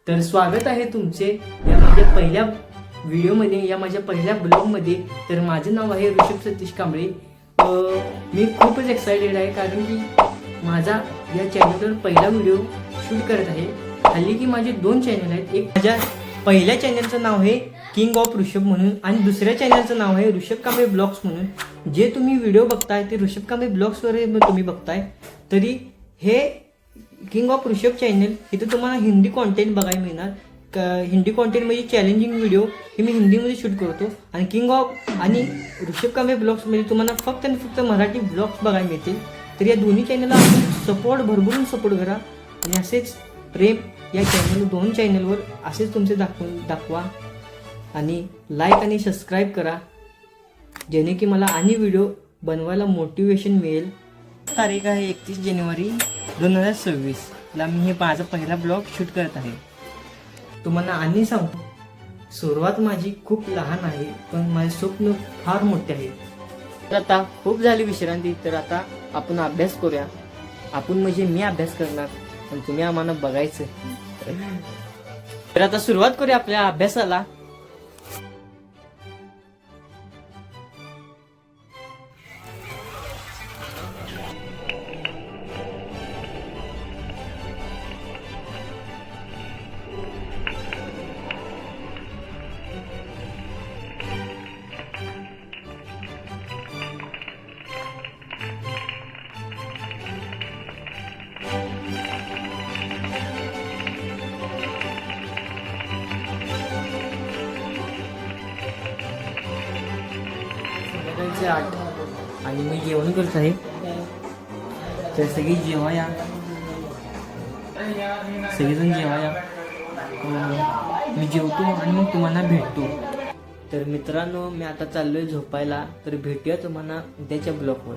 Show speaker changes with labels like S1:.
S1: तर स्वागत आहे तुमचे या माझ्या पहिल्या व्हिडिओमध्ये, या माझ्या पहिल्या ब्लॉगमध्ये. तर माझं नाव आहे ऋषभ सतीश कांबळे. मी खूपच एक्सायटेड आहे कारण की माझा या चॅनलवर पहिला व्हिडिओ शूट करत आहे. हल्ली की माझे 2 चॅनल आहेत. एक माझ्या पहिल्या चॅनलचं नाव आहे किंग ऑफ ऋषभ म्हणून आणि दुसऱ्या चॅनलचं नाव आहे ऋषभ कांबळे ब्लॉग्स म्हणून. जे तुम्ही व्हिडिओ बघताय ते ऋषभ कांबळे ब्लॉग्सवर तुम्ही बघताय. तरी हे किंग ऑफ ऋषभ चॅनल इथं तुम्हाला हिंदी कॉन्टेंट बघायला मिळणार. हिंदी कॉन्टेंट म्हणजे चॅलेंजिंग व्हिडिओ हे मी हिंदीमध्ये शूट करतो. आणि किंग ऑफ आणि ऋषभ कांबळे ब्लॉग्समध्ये तुम्हाला फक्त आणि फक्त मराठी ब्लॉग्स बघायला मिळतील. तर या दोन्ही चॅनलला सपोर्ट भरभरून सपोर्ट करा आणि असेच प्रेम या चॅनल 2 चॅनलवर असेच तुमचे दाखवा आणि लाईक आणि सबस्क्राईब करा, जेणे की मला आणि व्हिडिओ बनवायला मोटिवेशन मिळेल. तारीख आहे 31 जानेवारी 2026 ला मी हे माझा पहिला ब्लॉग शूट करत आहे. तुम्हाला आणि सांगतो, सुरुवात माझी खूप लहान आहे पण माझे स्वप्न फार मोठे आहे. तर आता खूप झाली विश्रांती, तर आता आपण अभ्यास करूया. आपण म्हणजे मी अभ्यास करणार पण तुम्ही आम्हाला बघायचं. तर आता सुरुवात करूया आपल्या अभ्यासाला. संध्याकाळचे 8 आणि मी जेवण करत आहे. तर सगळी जेवाया, सगळेजण जेवाया. मी जेवतो आणि मग तुम्हाला भेटतो. तर मित्रांनो, मी आता चाललोय झोपायला. तर भेटूया तुम्हाला उद्याच्या ब्लॉगवर.